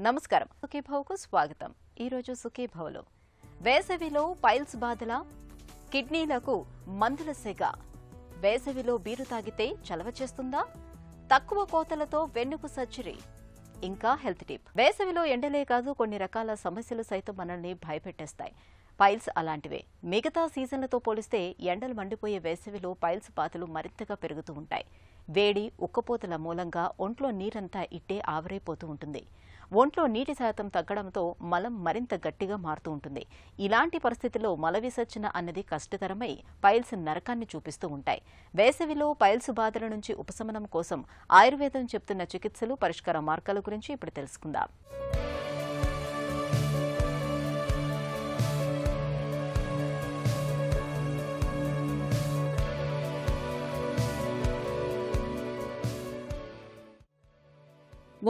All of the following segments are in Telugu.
నమస్కారం. సుఖీభవకు స్వాగతం. ఈరోజు సుఖీభవలో వేసవిలో పైల్స్ బాధల, కిడ్నీలకు మందుల సెగ. వేసవిలో బీరు తాగితే చలవ చేస్తుందా? తక్కువ కోతలతో వెన్నుకు సర్జరీ. ఇంకా హెల్త్ టిప్. వేసవిలో ఎండలే కాదు, కొన్ని రకాల సమస్యలు సైతం మనల్ని భయపెట్టేస్తాయి. పైల్స్ అలాంటివే. మిగతా సీజన్లతో పోలిస్తే ఎండలు మండిపోయే వేసవిలో పైల్స్ బాధలు మరింతగా పెరుగుతూ ఉంటాయి. వేడి, ఉక్కపోతల మూలంగా ఒంట్లో నీరంతా ఇట్టే ఆవిరైపోతూ ఉంటుంది. ఒంట్లో నీటి శాతం తగ్గడంతో మలం మరింత గట్టిగా మారుతూ ఉంటుంది. ఇలాంటి పరిస్థితుల్లో మల విసర్జన అన్నది కష్టతరమై పైల్స్ నరకాన్ని చూపిస్తూ ఉంటాయి. వేసవిలో పైల్స్ బాధల నుంచి ఉపశమనం కోసం ఆయుర్వేదం చెప్తున్న చికిత్సలు, పరిష్కార మార్గాల గురించి ఇప్పుడు తెలుసుకుందాం.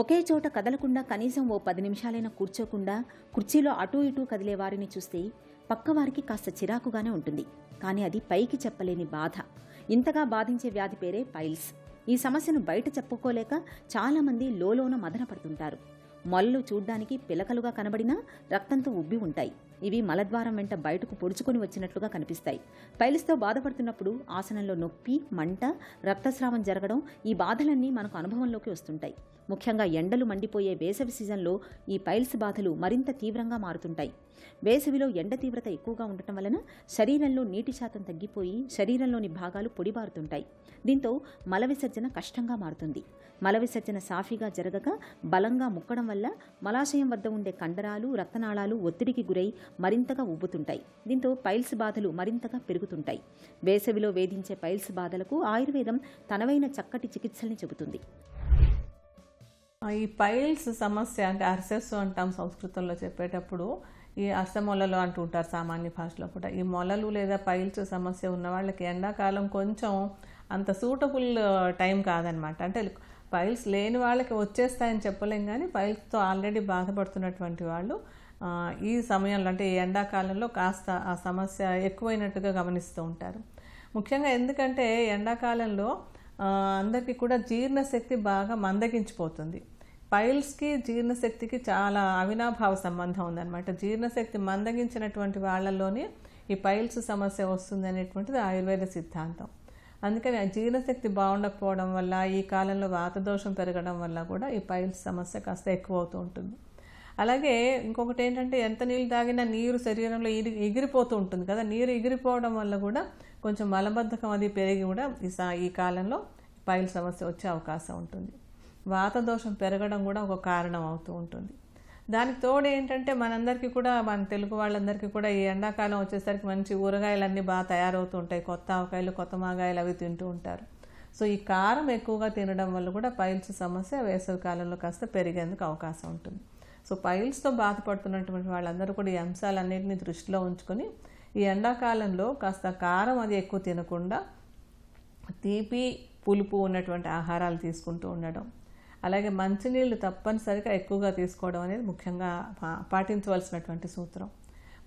ఒకే చోట కదలకుండా కనీసం ఓ 10 నిమిషాలైనా కూర్చోకుండా కుర్చీలో అటూ ఇటూ కదిలే వారిని చూస్తే పక్కవారికి కాస్త చిరాకుగానే ఉంటుంది. కానీ అది పైకి చెప్పలేని బాధ. ఇంతగా బాధించే వ్యాధి పేరే పైల్స్. ఈ సమస్యను బయట చెప్పుకోలేక చాలామంది లోలోన మదన పడుతుంటారు. మొలలు చూడ్డానికి పిలకలుగా కనబడినా రక్తంతో ఉబ్బి ఉంటాయి. ఇవి మలద్వారం వెంట బయటకు పొడుచుకొని వచ్చినట్లుగా కనిపిస్తాయి. పైల్స్తో బాధపడుతున్నప్పుడు ఆసనంలో నొప్పి, మంట, రక్తస్రావం జరగడం, ఈ బాధలన్నీ మనకు అనుభవంలోకి వస్తుంటాయి. ముఖ్యంగా ఎండలు మండిపోయే వేసవి సీజన్లో ఈ పైల్స్ బాధలు మరింత తీవ్రంగా మారుతుంటాయి. వేసవిలో ఎండ తీవ్రత ఎక్కువగా ఉండటం వలన శరీరంలో నీటి శాతం తగ్గిపోయి శరీరంలోని భాగాలు పొడిబారుతుంటాయి. దీంతో మల విసర్జన కష్టంగా మారుతుంది. మల విసర్జన సాఫీగా జరగక బలంగా ముక్కడం వల్ల మలాశయం వద్ద ఉండే కండరాలు, రక్తనాళాలు ఒత్తిడికి గురై మరింతగా ఉబ్బుతుంటాయి. దీంతో పైల్స్ బాధలు మరింతగా పెరుగుతుంటాయి. వేసవిలో వేధించే పైల్స్ బాధలకు ఆయుర్వేదం తనవైన చక్కటి చికిత్సల్ని చెబుతుంది. ఈ పైల్స్ సమస్య అంటే అర్సెస్ అంటాం సంస్కృతంలో చెప్పేటప్పుడు. ఈ అర్సమొలలు అంటూ ఉంటారు సామాన్య భాషలో కూడా. ఈ మొలలు లేదా పైల్స్ సమస్య ఉన్న వాళ్ళకి ఎండాకాలం కొంచెం అంత సూటబుల్ టైం కాదనమాట. అంటే పైల్స్ లేని వాళ్ళకి వచ్చేస్తాయని చెప్పలేం, కానీ పైల్స్తో ఆల్రెడీ బాధపడుతున్నటువంటి వాళ్ళు ఈ సమయంలో అంటే ఈ ఎండాకాలంలో కాస్త ఆ సమస్య ఎక్కువైనట్టుగా గమనిస్తూ ఉంటారు. ముఖ్యంగా ఎందుకంటే ఎండాకాలంలో అందరికీ కూడా జీర్ణశక్తి బాగా మందగించిపోతుంది. పైల్స్కి జీర్ణశక్తికి చాలా అవినాభావ సంబంధం ఉందన్నమాట. జీర్ణశక్తి మందగించినటువంటి వాళ్ళలోనే ఈ పైల్స్ సమస్య వస్తుంది అనేటువంటిది ఆయుర్వేద సిద్ధాంతం. అందుకని ఆ జీర్ణశక్తి బాగుండకపోవడం వల్ల, ఈ కాలంలో వాతదోషం పెరగడం వల్ల కూడా ఈ పైల్స్ సమస్య కాస్త ఎక్కువ అవుతూ ఉంటుంది. అలాగే ఇంకొకటి ఏంటంటే, ఎంత నీళ్ళు తాగినా నీరు శరీరంలో ఎగిరిపోతూ ఉంటుంది కదా. నీరు ఎగిరిపోవడం వల్ల కూడా కొంచెం మలబద్ధకం అది పెరిగి కూడా ఈ కాలంలో పైల్ సమస్య వచ్చే అవకాశం ఉంటుంది. వాతదోషం పెరగడం కూడా ఒక కారణం అవుతూ ఉంటుంది. దానికి తోడు ఏంటంటే, మనందరికీ కూడా, మన తెలుగు వాళ్ళందరికీ కూడా ఈ ఎండాకాలం వచ్చేసరికి మంచి ఊరగాయలన్నీ బాగా తయారవుతూ ఉంటాయి. కొత్త ఆవకాయలు, కొత్త మాగాయలు అవి తింటూ ఉంటారు. సో ఈ కారం ఎక్కువగా తినడం వల్ల కూడా పైల్స్ సమస్య వేసవి కాలంలో కాస్త పెరిగేందుకు అవకాశం ఉంటుంది. సో పైల్స్తో బాధపడుతున్నటువంటి వాళ్ళందరూ కూడా ఈ అంశాలన్నింటినీ దృష్టిలో ఉంచుకొని ఈ ఎండాకాలంలో కాస్త కారం అది ఎక్కువ తినకుండా తీపి, పులుపు ఉన్నటువంటి ఆహారాలు తీసుకుంటూ ఉండడం, అలాగే మంచినీళ్ళు తప్పనిసరిగా ఎక్కువగా తీసుకోవడం అనేది ముఖ్యంగా పాటించవలసినటువంటి సూత్రం.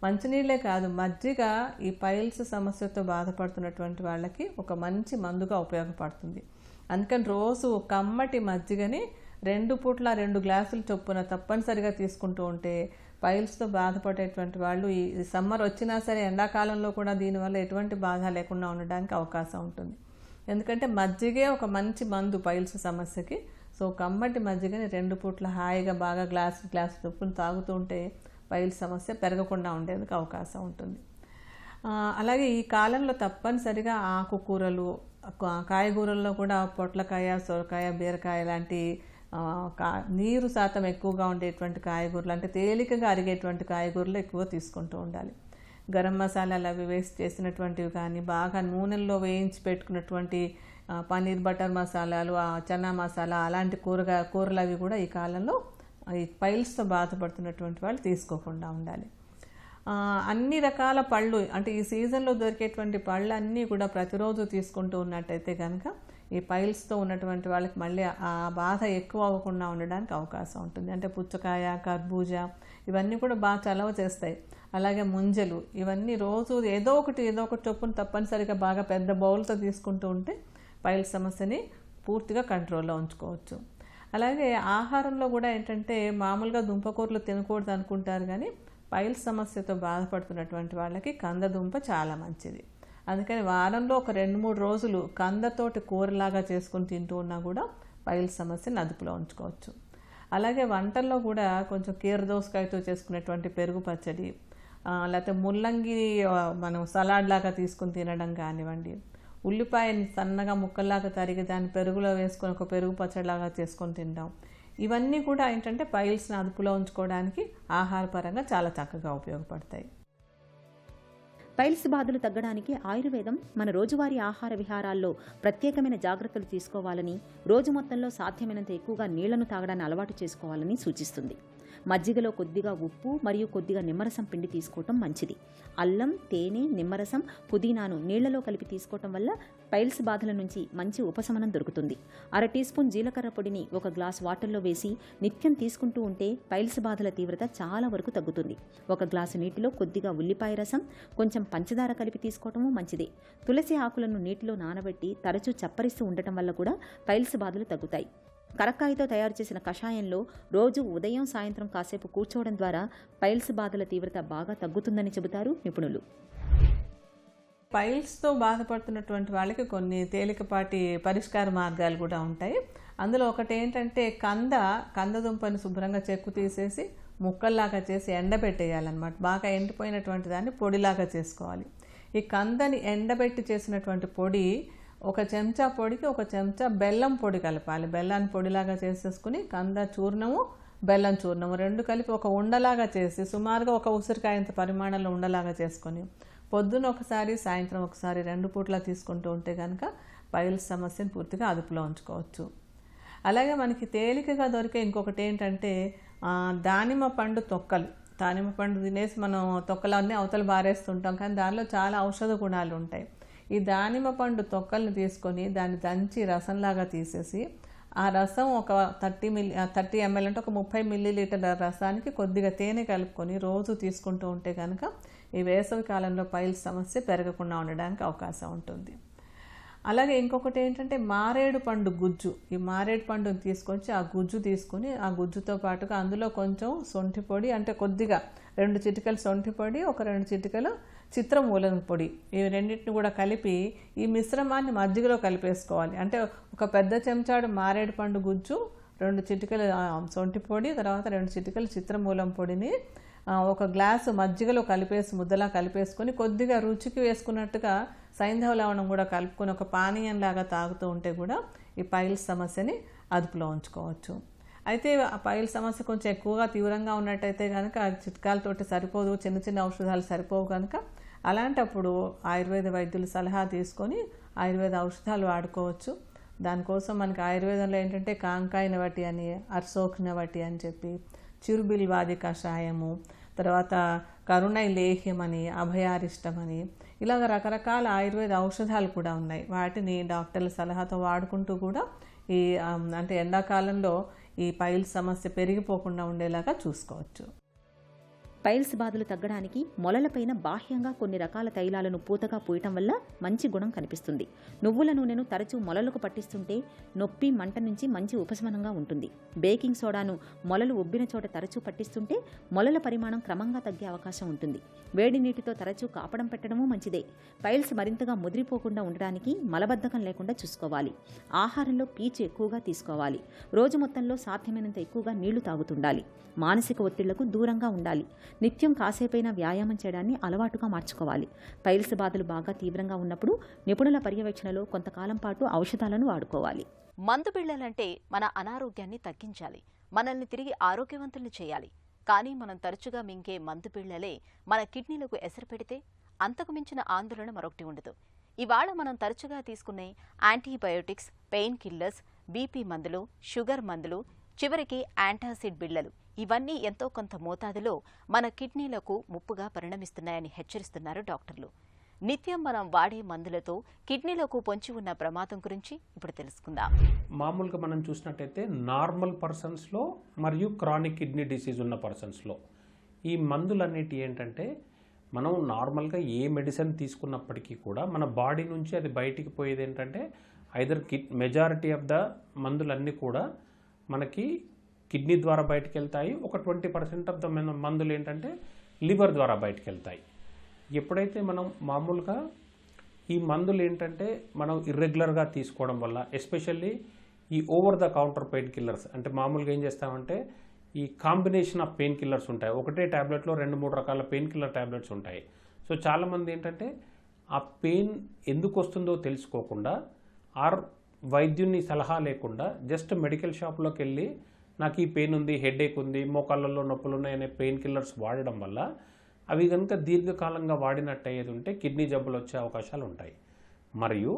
మంచినీళ్ళే కాదు, మజ్జిగ ఈ పైల్స్ సమస్యతో బాధపడుతున్నటువంటి వాళ్ళకి ఒక మంచి మందుగా ఉపయోగపడుతుంది. అందుకని రోజు కమ్మటి మజ్జిగని 2 పూట్ల 2 గ్లాసులు చొప్పున తప్పనిసరిగా తీసుకుంటూ ఉంటే పైల్స్తో బాధపడేటువంటి వాళ్ళు ఈ సమ్మర్ వచ్చినా సరే ఎండాకాలంలో కూడా దీనివల్ల ఎటువంటి బాధ లేకుండా ఉండడానికి అవకాశం ఉంటుంది. ఎందుకంటే మజ్జిగే ఒక మంచి మందు పైల్స్ సమస్యకి. సో కమ్మటి మజ్జిగని 2 పూట్ల హాయిగా బాగా గ్లాసు చొప్పున తాగుతూ ఉంటే పైల్స్ సమస్య పెరగకుండా ఉండేందుకు అవకాశం ఉంటుంది. అలాగే ఈ కాలంలో తప్పనిసరిగా ఆకుకూరలు, కాయగూరల్లో కూడా పొట్లకాయ, సొరకాయ, బీరకాయ లాంటి నీరు శాతం ఎక్కువగా ఉండేటువంటి కాయగూరలు, అంటే తేలికగా అరిగేటువంటి కాయగూరలు ఎక్కువ తీసుకుంటూ ఉండాలి. గరం మసాలాలు అవి వేసి చేసినటువంటివి కానీ, బాగా నూనెల్లో వేయించి పెట్టుకున్నటువంటి పన్నీర్ బటర్ మసాలాలు, చనా మసాలా అలాంటి కూరలు అవి కూడా ఈ కాలంలో ఈ పైల్స్తో బాధపడుతున్నటువంటి వాళ్ళు తీసుకోకుండా ఉండాలి. అన్ని రకాల పళ్ళు, అంటే ఈ సీజన్లో దొరికేటువంటి పళ్ళు అన్నీ కూడా ప్రతిరోజు తీసుకుంటూ ఉన్నట్టయితే కనుక ఈ పైల్స్తో ఉన్నటువంటి వాళ్ళకి మళ్ళీ ఆ బాధ ఎక్కువ అవ్వకుండా ఉండడానికి అవకాశం ఉంటుంది. అంటే పుచ్చకాయ, కర్బూజా ఇవన్నీ కూడా బాగా చలవ చేస్తాయి. అలాగే ముంజలు, ఇవన్నీ రోజు ఏదో ఒకటి చొప్పున తప్పనిసరిగా బాగా పెద్ద బౌల్తో తీసుకుంటూ ఉంటే పైల్స్ సమస్యని పూర్తిగా కంట్రోల్లో ఉంచుకోవచ్చు. అలాగే ఆహారంలో కూడా ఏంటంటే మామూలుగా దుంపకూరలు తినకూడదు అనుకుంటారు, కానీ పైల్స్ సమస్యతో బాధపడుతున్నటువంటి వాళ్ళకి కందదుంప చాలా మంచిది. అందుకని వారంలో ఒక 2-3 రోజులు కందతోటి కూరలాగా చేసుకుని తింటూ ఉన్నా కూడా పైల్స్ సమస్యను అదుపులో ఉంచుకోవచ్చు. అలాగే వంటల్లో కూడా కొంచెం కీరదోసకాయతో చేసుకునేటువంటి పెరుగు పచ్చడి, లేకపోతే ముల్లంగి మనం సలాడ్ లాగా తీసుకుని తినడం కానివ్వండి, ఉల్లిపాయని సన్నగా ముక్కల్లాగా తరిగి దాన్ని పెరుగులో వేసుకొని ఒక పెరుగు పచ్చడిలాగా చేసుకొని తినడం, ఇవన్నీ కూడా ఏంటంటే పైల్స్ని అదుపులో ఉంచుకోవడానికి ఆహారపరంగా చాలా చక్కగా ఉపయోగపడతాయి. పైల్స్ బాధలు తగ్గడానికి ఆయుర్వేదం మన రోజువారీ ఆహార విహారాల్లో ప్రత్యేకమైన జాగ్రత్తలు తీసుకోవాలని, రోజు మొత్తంలో సాధ్యమైనంత ఎక్కువగా నీళ్లను తాగడాన్ని అలవాటు చేసుకోవాలని సూచిస్తుంది. మజ్జిగలో కొద్దిగా ఉప్పు మరియు కొద్దిగా నిమ్మరసం పిండి తీసుకోవటం మంచిది. అల్లం, తేనె, నిమ్మరసం, పుదీనాను నీళ్లలో కలిపి తీసుకోవటం వల్ల పైల్స్ బాధల నుంచి మంచి ఉపశమనం దొరుకుతుంది. 1/2 టీ స్పూన్ జీలకర్ర పొడిని 1 గ్లాస్ వాటర్లో వేసి నిత్యం తీసుకుంటూ ఉంటే పైల్స్ బాధల తీవ్రత చాలా వరకు తగ్గుతుంది. 1 గ్లాసు నీటిలో కొద్దిగా ఉల్లిపాయ రసం, కొంచెం పంచదార కలిపి తీసుకోవటము మంచిదే. తులసి ఆకులను నీటిలో నానబెట్టి తరచూ చప్పరిస్తూ ఉండటం వల్ల కూడా పైల్స్ బాధలు తగ్గుతాయి. కరక్కాయతో తయారు చేసిన కషాయంలో రోజు ఉదయం సాయంత్రం కాసేపు కూర్చోవడం ద్వారా పైల్స్ బాధల తీవ్రత బాగా తగ్గుతుందని చెబుతారు నిపుణులు. పైల్స్తో బాధపడుతున్నటువంటి వాళ్ళకి కొన్ని తేలికపాటి పరిష్కార మార్గాలు కూడా ఉంటాయి. అందులో ఒకటి ఏంటంటే కందదుంపని శుభ్రంగా చెక్కు తీసేసి ముక్కల్లాగా చేసి ఎండబెట్టేయాలన్నమాట. బాగా ఎండిపోయినటువంటి దాన్ని పొడిలాగా చేసుకోవాలి. ఈ కందని ఎండబెట్టి చేసినటువంటి పొడి 1 చెంచా పొడికి 1 చెంచా బెల్లం పొడి కలపాలి. బెల్లాన్ని పొడిలాగా చేసేసుకుని కంద చూర్ణము, బెల్లం చూర్ణము 2 కలిపి ఒక ఉండలాగా చేసి సుమారుగా 1 ఉసిరికాయంత పరిమాణంలో ఉండలాగా చేసుకొని పొద్దున ఒకసారి సాయంత్రం ఒకసారి 2 పూట్ల తీసుకుంటూ ఉంటే కనుక పైల్స్ సమస్యను పూర్తిగా అదుపులో ఉంచుకోవచ్చు. అలాగే మనకి తేలికగా దొరికే ఇంకొకటి ఏంటంటే దానిమ్మ పండు తొక్కలు. దానిమ్మ పండు తినేసి మనం తొక్కలన్నీ అవతల బారేస్తుంటాం, కానీ దానిలో చాలా ఔషధ గుణాలు ఉంటాయి. ఈ దానిమ్మ పండు తొక్కల్ని తీసుకొని దాన్ని దంచి రసంలాగా తీసేసి ఆ రసం ఒక 30 ml అంటే ఒక 30 ml రసానికి కొద్దిగా తేనె కలుపుకొని రోజు తీసుకుంటూ ఉంటే కనుక ఈ వేసవి కాలంలో పైల్స్ సమస్య పెరగకుండా ఉండడానికి అవకాశం ఉంటుంది. అలాగే ఇంకొకటి ఏంటంటే మారేడు పండు గుజ్జు. ఈ మారేడు పండుని తీసుకొచ్చి ఆ గుజ్జు తీసుకుని ఆ గుజ్జుతో పాటుగా అందులో కొంచెం సొంఠి పొడి, అంటే కొద్దిగా 2 చిటికలు సొంఠి పొడి, ఒక 2 చిటికలు చిత్రమూలం పొడి, ఈ రెండింటిని కూడా కలిపి ఈ మిశ్రమాన్ని మజ్జిగలో కలిపేసుకోవాలి. అంటే ఒక పెద్ద చెంచాడు మారేడు పండు గుజ్జు, 2 చిటికలు సొంఠి పొడి, తర్వాత 2 చిటికలు చిత్రమూలం పొడిని 1 గ్లాసు మజ్జిగలో కలిపేసి ముద్దలా కలిపేసుకొని కొద్దిగా రుచికి వేసుకున్నట్టుగా సైంధవ లవణం కూడా కలుపుకొని ఒక పానీయంలాగా తాగుతూ ఉంటే కూడా ఈ పైల్స్ సమస్యని అదుపులో ఉంచుకోవచ్చు. అయితే ఆ పైల్స్ సమస్య కొంచెం ఎక్కువగా తీవ్రంగా ఉన్నట్టయితే కనుక చిట్కాలతోటి సరిపోదు, చిన్న చిన్న ఔషధాలు సరిపోవు కనుక అలాంటప్పుడు ఆయుర్వేద వైద్యుల సలహా తీసుకొని ఆయుర్వేద ఔషధాలు వాడుకోవచ్చు. దానికోసం మనకి ఆయుర్వేదంలో ఏంటంటే కాంకాయనవటి అని, అర్సోక్నవటి అని చెప్పి, చిరుబిల్వాది కషాయము, తర్వాత కరుణై లేహ్యం అని, అభయారిష్టం అని, ఇలాగ రకరకాల ఆయుర్వేద ఔషధాలు కూడా ఉన్నాయి. వాటిని డాక్టర్ల సలహాతో వాడుకుంటూ కూడా ఈ అంటే ఎండాకాలంలో ఈ పైల్స్ సమస్య పెరిగిపోకుండా ఉండేలాగా చూసుకోవచ్చు. పైల్స్ బాధలు తగ్గడానికి మొలలపైన బాహ్యంగా కొన్ని రకాల తైలాలను పూతగా పూయటం వల్ల మంచి గుణం కనిపిస్తుంది. నువ్వుల నూనెను తరచూ మొలలకు పట్టిస్తుంటే నొప్పి, మంట నుంచి మంచి ఉపశమనంగా ఉంటుంది. బేకింగ్ సోడాను మొలలు ఉబ్బిన చోట తరచూ పట్టిస్తుంటే మొలల పరిమాణం క్రమంగా తగ్గే అవకాశం ఉంటుంది. వేడి నీటితో తరచూ కాపడం పెట్టడమూ మంచిదే. పైల్స్ మరింతగా ముదిరిపోకుండా ఉండడానికి మలబద్ధకం లేకుండా చూసుకోవాలి. ఆహారంలో పీచు ఎక్కువగా తీసుకోవాలి. రోజు మొత్తంలో సాధ్యమైనంత ఎక్కువగా నీళ్లు తాగుతుండాలి. మానసిక ఒత్తిళ్లకు దూరంగా ఉండాలి. నిత్యం కాసేపైనా వ్యాయామం చేయడాన్ని అలవాటుగా మార్చుకోవాలి. పైల్స్ బాధలు బాగా తీవ్రంగా ఉన్నప్పుడు నిపుణుల పర్యవేక్షణలో కొంతకాలం పాటు ఔషధాలను వాడుకోవాలి. మందు బిళ్ళలంటే మన అనారోగ్యాన్ని తగ్గించాలి, మనల్ని తిరిగి ఆరోగ్యవంతుల్ని చేయాలి. కానీ మనం తరచుగా మింగే మందు బిళ్ళలే మన కిడ్నీలకు ఎసరు పెడితే అంతకు మించిన ఆందోళన మరొకటి ఉండదు. ఇవాళ మనం తరచుగా తీసుకునే యాంటీబయోటిక్స్, పెయిన్ కిల్లర్స్, బీపీ మందులు, షుగర్ మందులు, చివరికి యాంటాసిడ్ బిళ్ళలు, ఇవన్నీ ఎంతో కొంత మోతాదులో మన కిడ్నీలకు ముప్పుగా పరిణమిస్తున్నాయని హెచ్చరిస్తున్నారు డాక్టర్లు. నిత్యం మనం వాడే మందులతో కిడ్నీలకు పొంచి ఉన్న ప్రమాదం గురించి ఇప్పుడు తెలుసుకుందాం. మామూలుగా మనం చూసినట్టయితే నార్మల్ పర్సన్స్లో మరియు క్రానిక్ కిడ్నీ డిసీజ్ ఉన్న పర్సన్స్లో ఈ మందులన్నిటి ఏంటంటే మనం నార్మల్గా ఏ మెడిసిన్ తీసుకున్నప్పటికీ కూడా మన బాడీ నుంచి అది బయటికి పోయేది ఏంటంటే ఐదర్ మెజారిటీ ఆఫ్ ద మందులన్నీ కూడా మనకి కిడ్నీ ద్వారా బయటకు వెళ్తాయి. ఒక 20% ఆఫ్ ద మందులు ఏంటంటే లివర్ ద్వారా బయటకు వెళ్తాయి. ఎప్పుడైతే మనం మామూలుగా ఈ మందులు ఏంటంటే మనం ఇర్రెగ్యులర్గా తీసుకోవడం వల్ల, ఎస్పెషల్లీ ఈ over the counter pain killers, అంటే మామూలుగా ఏం చేస్తామంటే ఈ కాంబినేషన్ ఆఫ్ పెయిన్ కిల్లర్స్ ఉంటాయి. ఒకటే ట్యాబ్లెట్లో 2-3 రకాల పెయిన్ కిల్లర్ ట్యాబ్లెట్స్ ఉంటాయి. సో చాలామంది ఏంటంటే ఆ పెయిన్ ఎందుకు వస్తుందో తెలుసుకోకుండా ఆర్ వైద్యుని సలహా లేకుండా జస్ట్ మెడికల్ షాప్లోకి వెళ్ళి నాకు ఈ పెయిన్ ఉంది, హెడేక్ ఉంది, మోకాళ్ళల్లో నొప్పులు ఉన్నాయనే పెయిన్ కిల్లర్స్ వాడడం వల్ల అవి కనుక దీర్ఘకాలంగా వాడినట్టు అయ్యేది ఉంటే కిడ్నీ జబ్బులు వచ్చే అవకాశాలు ఉంటాయి. మరియు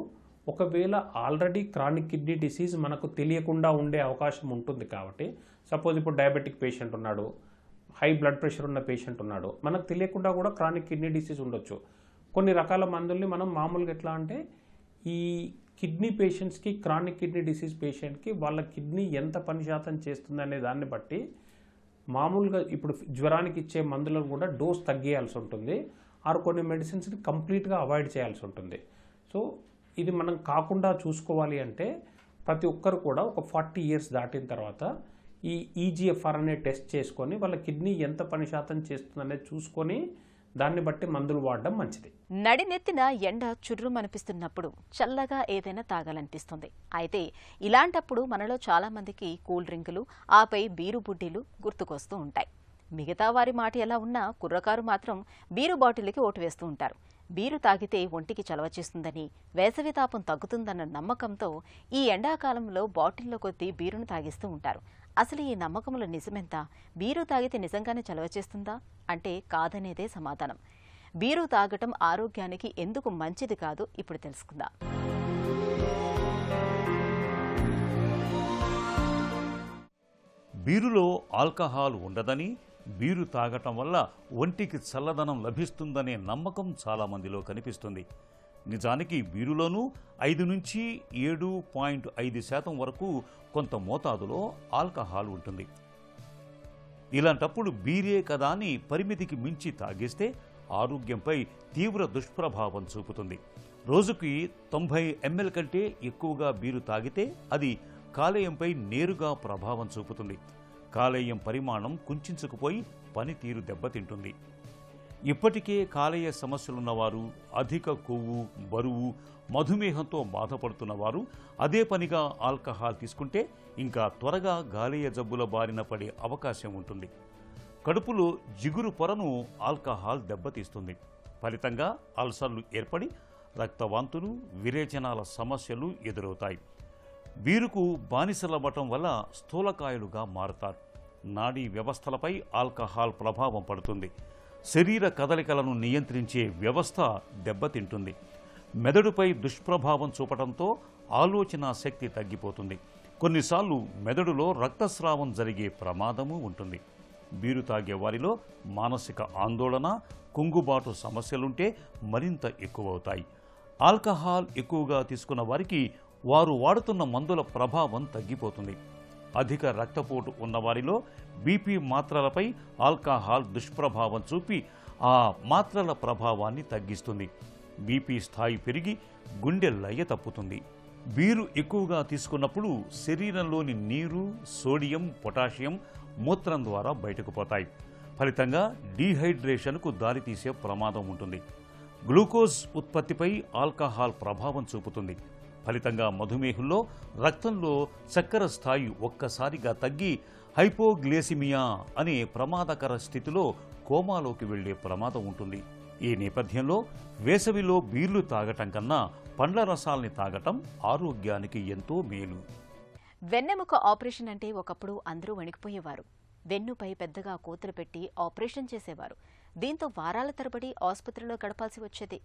ఒకవేళ ఆల్రెడీ క్రానిక్ కిడ్నీ డిసీజ్ మనకు తెలియకుండా ఉండే అవకాశం ఉంటుంది. కాబట్టి సపోజ్ ఇప్పుడు డయాబెటిక్ పేషెంట్ ఉన్నాడు, హై బ్లడ్ ప్రెషర్ ఉన్న పేషెంట్ ఉన్నాడు, మనకు తెలియకుండా కూడా క్రానిక్ కిడ్నీ డిసీజ్ ఉండొచ్చు. కొన్ని రకాల మందుల్ని మనం మామూలుగా ఎట్లా అంటే ఈ కిడ్నీ పేషెంట్స్కి, క్రానిక్ కిడ్నీ డిసీజ్ పేషెంట్కి వాళ్ళ కిడ్నీ ఎంత పని శాతం చేస్తుందనే దాన్ని బట్టి మామూలుగా ఇప్పుడు జ్వరానికి ఇచ్చే మందులను కూడా డోస్ తగ్గేయాల్సి ఉంటుంది. ఆరు కొన్ని మెడిసిన్స్ని కంప్లీట్గా అవాయిడ్ చేయాల్సి ఉంటుంది. సో ఇది మనం కాకుండా చూసుకోవాలి అంటే ప్రతి ఒక్కరు కూడా ఒక 40 years దాటిన తర్వాత ఈ EGFR అనే టెస్ట్ చేసుకొని వాళ్ళ కిడ్నీ ఎంత పని శాతం చేస్తుందనేది చూసుకొని దాన్ని బట్టి మందులు వాడడం మంచిది. నడినెత్తిన ఎండ చుర్రుమనిపిస్తున్నప్పుడు చల్లగా ఏదైనా తాగాలనిపిస్తుంది. అయితే ఇలాంటప్పుడు మనలో చాలా మందికి కూల్ డ్రింకులు, ఆపై బీరు బుడ్డీలు గుర్తుకొస్తూ ఉంటాయి. మిగతా వారి మాట ఎలా ఉన్నా కుర్రకారు మాత్రం బీరు బాటిల్కి ఓటు వేస్తూ ఉంటారు. బీరు తాగితే ఒంటికి చలవ చేస్తుందని, వేసవి తాపం తగ్గుతుందన్న నమ్మకంతో ఈ ఎండాకాలంలో బాటిల్లో కొద్దీ బీరును తాగిస్తూ ఉంటారు. అసలు ఈ నమ్మకముల నిజమెంత? బీరు తాగితే నిజంగానే చలవ చేస్తుందా అంటే కాదనేదే సమాధానం. బీరు తాగటం ఆరోగ్యానికి ఎందుకు మంచిది కాదు ఇప్పుడు తెలుసుకుందాం. బీరులో ఆల్కహాల్ ఉండదని, బీరు తాగటం వల్ల ఒంటికి చల్లదనం లభిస్తుందనే నమ్మకం చాలామందిలో కనిపిస్తుంది. నిజానికి బీరులోనూ 5 నుంచి 7.5% వరకు కొంత మోతాదులో ఆల్కహాల్ ఉంటుంది. ఇలాంటప్పుడు బీరే కదా అని పరిమితికి మించి తాగేస్తే ఆరోగ్యంపై తీవ్ర దుష్ప్రభావం చూపుతుంది. రోజుకి 90 ml కంటే ఎక్కువగా బీరు తాగితే అది కాలేయంపై నేరుగా ప్రభావం చూపుతుంది. కాలేయం పరిమాణం కుంచుకుపోయి పనితీరు దెబ్బతింటుంది. ఇప్పటికే కాలేయ సమస్యలున్నవారు, అధిక కొవ్వు, బరువు, మధుమేహంతో బాధపడుతున్నవారు అదే పనిగా ఆల్కహాల్ తీసుకుంటే ఇంకా త్వరగా గాలేయ జబ్బుల బారిన పడే అవకాశం ఉంటుంది. కడుపులో జిగురు పొరను ఆల్కహాల్ దెబ్బతీస్తుంది. ఫలితంగా అల్సర్లు ఏర్పడి రక్తవాంతులు, విరేచనాల సమస్యలు ఎదురవుతాయి. బీరుకు బానిసలవ్వటం వల్ల స్థూలకాయులుగా మారుతారు. నాడీ వ్యవస్థలపై ఆల్కహాల్ ప్రభావం పడుతుంది. శరీర కదలికలను నియంత్రించే వ్యవస్థ దెబ్బతింటుంది. మెదడుపై దుష్ప్రభావం చూపడంతో ఆలోచన శక్తి తగ్గిపోతుంది. కొన్నిసార్లు మెదడులో రక్తస్రావం జరిగే ప్రమాదము ఉంటుంది. బీరు తాగే వారిలో మానసిక ఆందోళన, కుంగుబాటు సమస్యలుంటే మరింత ఎక్కువవుతాయి. ఆల్కహాల్ ఎక్కువగా తీసుకున్న వారికి వారు వాడుతున్న మందుల ప్రభావం తగ్గిపోతుంది. అధిక రక్తపోటు ఉన్నవారిలో బీపీ మాత్రలపై ఆల్కహాల్ దుష్ప్రభావం చూపి ఆ మాత్రల ప్రభావాన్ని తగ్గిస్తుంది. బీపీ స్థాయి పెరిగి గుండె లయ తప్పుతుంది. బీరు ఎక్కువగా తీసుకున్నప్పుడు శరీరంలోని నీరు, సోడియం, పొటాషియం మూత్రం ద్వారా బయటకు పోతాయి. ఫలితంగా డీహైడ్రేషన్కు దారితీసే ప్రమాదం ఉంటుంది. గ్లూకోజ్ ఉత్పత్తిపై ఆల్కహాల్ ప్రభావం చూపుతుంది. ఫలితంగా మధుమేహంలో రక్తంలో చక్కెర స్థాయి ఒక్కసారిగా తగ్గి హైపోగ్లైసిమియా అనే ప్రమాదకర స్థితిలో కోమాలోకి వెళ్లే ప్రమాదం ఉంటుంది. ఈ నేపథ్యంలో వేసవిలో బీర్లు తాగటం కన్నా పండ్ల రసాల్ని తాగటం ఆరోగ్యానికి ఎంతో మేలు. వెన్నెముక ఆపరేషన్ అంటే ఒకప్పుడు అందరూ వణికిపోయేవారు. వెన్నుపై పెద్దగా కోతలు పెట్టి ఆపరేషన్ చేసేవారు. దీంతో వారాల తరబడి ఆసుపత్రిలో గడపాల్సి వచ్చేది.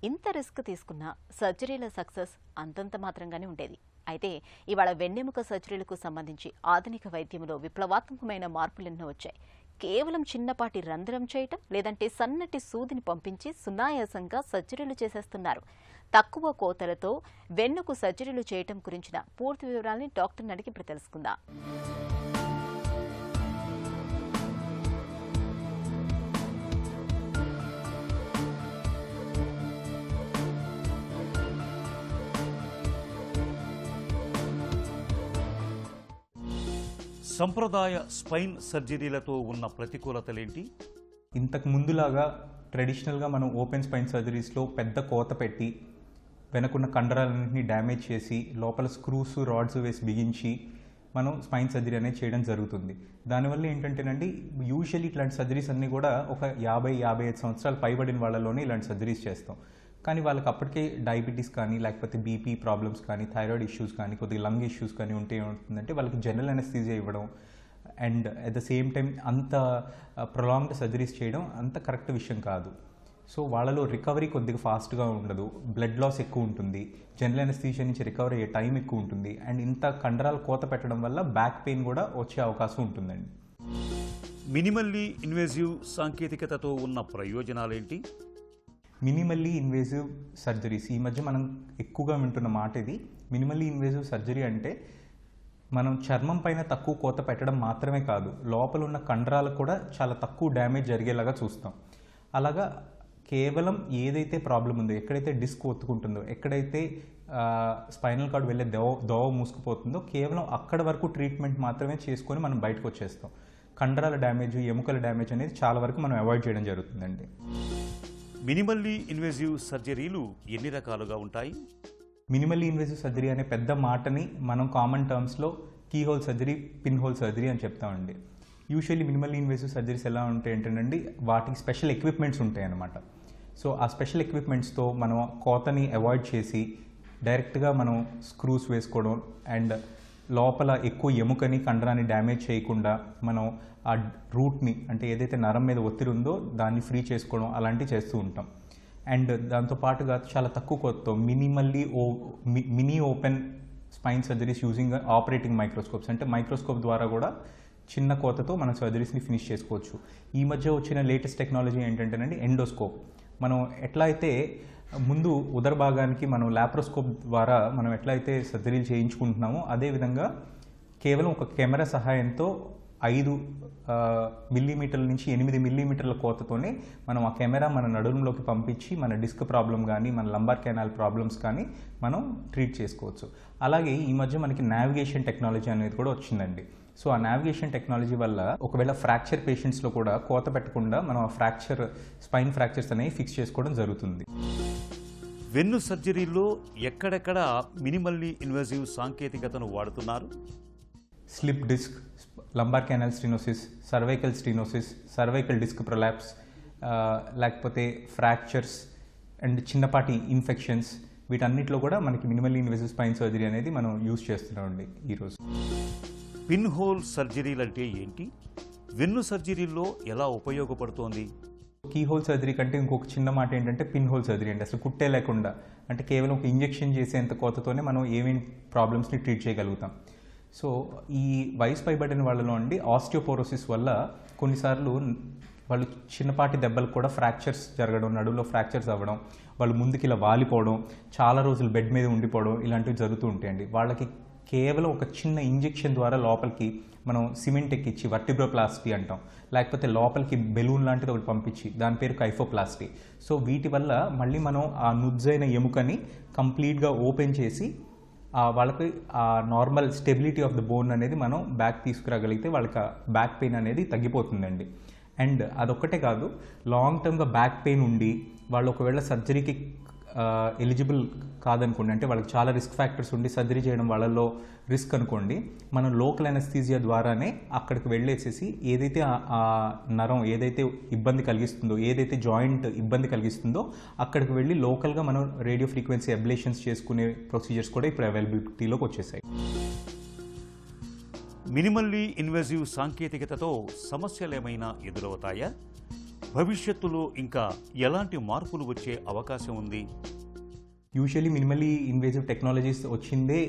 ఇంత రిస్క్ తీసుకున్నా సర్జరీల సక్సెస్ అంతంత మాత్రంగానే ఉండేది. అయితే ఇవాళ వెన్నెముక సర్జరీలకు సంబంధించి ఆధునిక వైద్యంలో విప్లవాత్మకమైన మార్పులెన్నో వచ్చాయి. కేవలం చిన్నపాటి రంధ్రం చేయటం, లేదంటే సన్నటి సూదిని పంపించి సునాయాసంగా సర్జరీలు చేసేస్తున్నారు. తక్కువ కోతలతో వెన్నుకు సర్జరీలు చేయటం గురించిన పూర్తి వివరాలని డాక్టర్ని అడిగి ఇప్పుడు తెలుసుకుందాం. సంప్రదాయ స్పైన్ సర్జరీలతో ఉన్న ప్రతికూలతలేంటి? ఇంతకు ముందులాగా ట్రెడిషనల్గా మనం ఓపెన్ స్పైన్ సర్జరీస్లో పెద్ద కోత పెట్టి వెనకున్న కండరాలన్నింటినీ డ్యామేజ్ చేసి లోపల స్క్రూస్ రాడ్స్ వేసి బిగించి మనం స్పైన్ సర్జరీ అనేది చేయడం జరుగుతుంది. దానివల్ల ఏంటంటేనండి, యూజువల్లీ ఇట్లాంటి సర్జరీస్ అన్నీ కూడా ఒక 50-55 సంవత్సరాలు పైబడిన వాళ్ళలోనే ఇలాంటి సర్జరీస్ చేస్తాం. కానీ వాళ్ళకి అప్పటికే డయాబెటీస్ కానీ లేకపోతే బీపీ ప్రాబ్లమ్స్ కానీ థైరాయిడ్ ఇష్యూస్ కానీ కొద్దిగా లంగ్ ఇష్యూస్ కానీ ఉంటే ఏమవుతుందంటే వాళ్ళకి జనరల్ అనెస్థీసియా ఇవ్వడం and at the same time అంత ప్రొలాంగ్డ్ సర్జరీస్ చేయడం అంత కరెక్ట్ విషయం కాదు. సో వాళ్ళలో రికవరీ కొద్దిగా ఫాస్ట్గా ఉండదు, బ్లడ్ లాస్ ఎక్కువ ఉంటుంది, జనరల్ అనెస్థీసియా నుంచి రికవర్ అయ్యే టైం ఎక్కువ ఉంటుంది అండ్ ఇంత కండరాలు కోత పెట్టడం వల్ల బ్యాక్ పెయిన్ కూడా వచ్చే అవకాశం ఉంటుందండి. మినిమల్లీ ఇన్వేజివ్ సాంకేతికతతో ఉన్న ప్రయోజనాలేంటి? మినిమల్లీ ఇన్వేజివ్ సర్జరీస్ ఈ మధ్య మనం ఎక్కువగా వింటున్న మాట ఇది. మినిమల్లీ ఇన్వేజివ్ సర్జరీ అంటే మనం చర్మం పైన తక్కువ కోత పెట్టడం మాత్రమే కాదు, లోపల ఉన్న కండరాలకు కూడా చాలా తక్కువ డ్యామేజ్ జరిగేలాగా చూస్తాం. అలాగా కేవలం ఏదైతే ప్రాబ్లం ఉందో, ఎక్కడైతే డిస్క్ ఒత్తుకుంటుందో, ఎక్కడైతే స్పైనల్ కార్డ్ వెళ్ళే దోవ మూసుకుపోతుందో కేవలం అక్కడ వరకు ట్రీట్మెంట్ మాత్రమే చేసుకొని మనం బయటకు వచ్చేస్తాం. కండరాల డ్యామేజ్, ఎముకల డ్యామేజ్ అనేది చాలా వరకు మనం అవాయిడ్ చేయడం జరుగుతుందండి. మినిమల్లీ ఇన్వేజివ్ సర్జరీలు ఎన్ని రకాలుగా ఉంటాయి? మినిమల్లీ ఇన్వేజివ్ సర్జరీ అనే పెద్ద మాటని మనం కామన్ టర్మ్స్లో keyhole surgery, pinhole surgery అని చెప్తామండి. యూజువల్లీ మినిమల్లీ ఇన్వేజివ్ సర్జరీస్ ఎలా ఉంటాయి ఏంటంటే వాటికి స్పెషల్ ఎక్విప్మెంట్స్ ఉంటాయి అన్నమాట. సో ఆ స్పెషల్ ఎక్విప్మెంట్స్తో మనం కోతని అవాయిడ్ చేసి డైరెక్ట్గా మనం స్క్రూస్ వేసుకోవడం అండ్ లోపల ఎక్కువ ఎముకని కండరాన్ని డ్యామేజ్ చేయకుండా మనం ఆ రూట్ని అంటే ఏదైతే నరం మీద ఒత్తిడి ఉందో దాన్ని ఫ్రీ చేసుకోవడం అలాంటివి చేస్తూ ఉంటాం. అండ్ దాంతోపాటుగా చాలా తక్కువ కోతతో mini open spine surgeries using operating microscopes అంటే మైక్రోస్కోప్ ద్వారా కూడా చిన్న కోతతో మనం సర్జరీస్ని ఫినిష్ చేసుకోవచ్చు. ఈ మధ్య వచ్చిన లేటెస్ట్ టెక్నాలజీ ఏంటంటేనండి ఎండోస్కోప్. మనం ఎట్లా అయితే ముందు ఉదర భాగానికి మనం లాప్రోస్కోప్ ద్వారా మనం ఎట్లా అయితే సర్జరీలు చేయించుకుంటున్నామో అదేవిధంగా కేవలం ఒక కెమెరా సహాయంతో 5 మిల్లీమీటర్ల నుంచి 8 మిల్లీమీటర్ల కోతతోనే మనం ఆ కెమెరా మన నడుములోకి పంపించి మన డిస్క్ ప్రాబ్లం కానీ మన లంబార్ కెనాల్ ప్రాబ్లమ్స్ కానీ మనం ట్రీట్ చేసుకోవచ్చు. అలాగే ఈ మధ్య మనకి నావిగేషన్ టెక్నాలజీ అనేది కూడా వచ్చిందండి. సో ఆ నావిగేషన్ టెక్నాలజీ వల్ల ఒకవేళ ఫ్రాక్చర్ పేషెంట్స్లో కూడా కోత పెట్టకుండా మనం ఆ స్పైన్ ఫ్రాక్చర్స్ అనేవి ఫిక్స్ చేసుకోవడం జరుగుతుంది. వెన్ను సర్జరీలో ఎక్కడెక్కడ మినిమల్లీ ఇన్వేజివ్ సాంకేతికతను వాడుతున్నారు? Slip disc, lumbar canal stenosis, cervical stenosis, cervical disc prolapse, లేకపోతే ఫ్రాక్చర్స్ అండ్ చిన్నపాటి ఇన్ఫెక్షన్స్, వీటన్నిటిలో కూడా మనకి మినిమల్లీ ఇన్వేజివ్ స్పైన్ సర్జరీ అనేది మనం యూజ్ చేస్తున్నామండి ఈరోజు. పిన్ హోల్ సర్జరీలు అంటే ఏంటి? వెన్ను సర్జరీలో ఎలా ఉపయోగపడుతోంది? కీ హోల్ సర్జరీ కంటే ఇంకొక చిన్న మాట ఏంటంటే పిన్ హోల్ సర్జరీ అంటే అసలు కుట్టే లేకుండా అంటే కేవలం ఒక ఇంజెక్షన్ చేసేంత కోతతోనే మనం ఏమేమి ప్రాబ్లమ్స్ని ట్రీట్ చేయగలుగుతాం. సో ఈ వయసు పైబడిన వాళ్ళలో అండి ఆస్టియోపోరోసిస్ వల్ల కొన్నిసార్లు వాళ్ళు చిన్నపాటి దెబ్బలకు కూడా ఫ్రాక్చర్స్ జరగడం, నడువులో ఫ్రాక్చర్స్ అవ్వడం, వాళ్ళు ముందుకి ఇలా వాలిపోవడం, చాలా రోజులు బెడ్ మీద ఉండిపోవడం ఇలాంటివి జరుగుతూ ఉంటాయండి. వాళ్ళకి కేవలం ఒక చిన్న ఇంజెక్షన్ ద్వారా లోపలికి మనం సిమెంట్ ఎక్కించి వర్టిబ్రోప్లాస్టీ అంటాం, లేకపోతే లోపలికి బెలూన్ లాంటిది ఒకటి పంపించి దాని పేరు కైఫోప్లాస్టీ. సో వీటి వల్ల మళ్ళీ మనం ఆ నుజ్జైన ఎముకని కంప్లీట్గా ఓపెన్ చేసి వాళ్ళకి ఆ normal stability of the bone అనేది మనం బ్యాక్ తీసుకురాగలిగితే వాళ్ళకి బ్యాక్ పెయిన్ అనేది తగ్గిపోతుందండి. అండ్ అదొక్కటే కాదు, లాంగ్ టర్మ్గా బ్యాక్ పెయిన్ ఉండి వాళ్ళు ఒకవేళ సర్జరీకి ఎలిజిబుల్ కాదనుకోండి, అంటే వాళ్ళకి చాలా రిస్క్ ఫ్యాక్టర్స్ ఉండి సర్జరీ చేయడం వాళ్ళలో రిస్క్ అనుకోండి, మనం లోకల్ అనెస్థీసియా ద్వారానే అక్కడికి వెళ్ళేసేసి ఏదైతే ఆ నరం ఏదైతే ఇబ్బంది కలిగిస్తుందో, ఏదైతే జాయింట్ ఇబ్బంది కలిగిస్తుందో అక్కడికి వెళ్ళి లోకల్గా మనం రేడియో ఫ్రీక్వెన్సీ అబ్లేషన్స్ చేసుకునే ప్రొసీజర్స్ కూడా ఇప్పుడు అవైలబిలిటీలోకి వచ్చేసాయి. మినిమల్లీ ఇన్వేజివ్ సాంకేతికతతో సమస్యలేమైనా ఎదురవుతాయా? భవిష్యత్తులో ఇంకా ఎలాంటి మార్పులు వచ్చే అవకాశం ఉంది? యూజువల్లీ మినిమల్లీ ఇన్వేజివ్ టెక్నాలజీస్ వచ్చిందే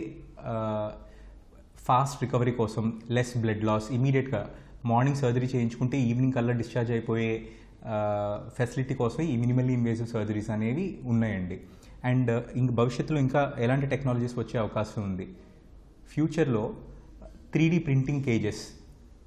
ఫాస్ట్ రికవరీ కోసం, లెస్ బ్లడ్ లాస్, ఇమీడియట్గా మార్నింగ్ సర్జరీ చేయించుకుంటే ఈవినింగ్ కల్లా డిశ్చార్జ్ అయిపోయే ఫెసిలిటీ కోసం ఈ మినిమల్లీ ఇన్వేజివ్ సర్జరీస్ అనేవి ఉన్నాయండి. అండ్ ఇంక భవిష్యత్తులో ఇంకా ఎలాంటి టెక్నాలజీస్ వచ్చే అవకాశం ఉంది? ఫ్యూచర్లో 3D ప్రింటింగ్ కేజెస్,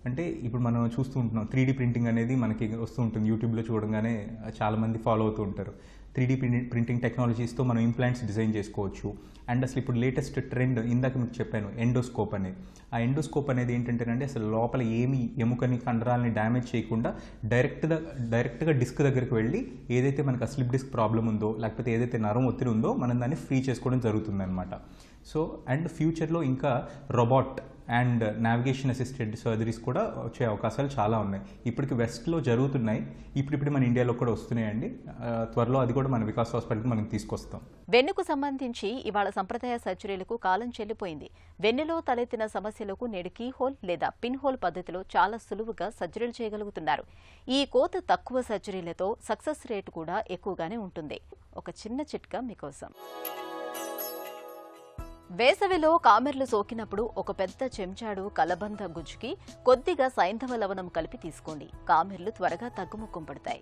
అంటే ఇప్పుడు మనం చూస్తూ ఉంటున్నాం 3D ప్రింటింగ్ అనేది మనకి వస్తూ ఉంటుంది, యూట్యూబ్లో చూడగానే చాలామంది ఫాలో అవుతూ ఉంటారు. 3D ప్రింటింగ్ టెక్నాలజీస్తో మనం ఇంప్లాంట్స్ డిజైన్ చేసుకోవచ్చు. అండ్ అసలు ఇప్పుడు లేటెస్ట్ ట్రెండ్ ఇందాక మీకు చెప్పాను ఎండోస్కోప్ అనేది. ఆ ఎండోస్కోప్ అనేది ఏంటంటేనండి అసలు లోపల ఏమి ఎముకని కండరాలని డ్యామేజ్ చేయకుండా డైరెక్ట్గా డిస్క్ దగ్గరికి వెళ్ళి ఏదైతే మనకు ఆ స్లిప్ డిస్క్ ప్రాబ్లం ఉందో లేకపోతే ఏదైతే నరం ఒత్తిడి ఉందో మనం దాన్ని ఫ్రీ చేసుకోవడం జరుగుతుంది అనమాట. సో అండ్ ఫ్యూచర్లో ఇంకా robot and navigation assisted surgeries కూడా వచ్చే అవకాశాలు చాలా ఉన్నాయి. ఇప్పటికి వెస్ట్లో జరుగుతున్నాయి, ఇప్పుడు మన ఇండియాలో కూడా వస్తున్నాయండి. త్వరలో అది కూడా మన వికాస్ హాస్పిటల్కి మనం తీసుకొస్తాం. వెన్నుకు సంబంధించి ఇవాళ సంప్రదాయ సర్జరీలకు కాలం చెల్లిపోయింది. వెన్నులో తలెత్తిన సమస్యలకు నేడు కీహోల్ లేదా పిన్ హోల్ పద్ధతిలో చాలా సులువుగా సర్జరీలు చేయగలుగుతున్నారు. ఈ కోత తక్కువ సర్జరీలతో సక్సెస్ రేటు కూడా ఎక్కువగానే ఉంటుంది. ఒక చిన్న చిట్కా మీకోసం. వేసవిలో కామెర్లు సోకినప్పుడు ఒక పెద్ద చెంచాడు కలబంద గుజ్జుకి కొద్దిగా సైంధవ లవణం కలిపి తీసుకోండి. కామెర్లు త్వరగా తగ్గుముఖం పడతాయి.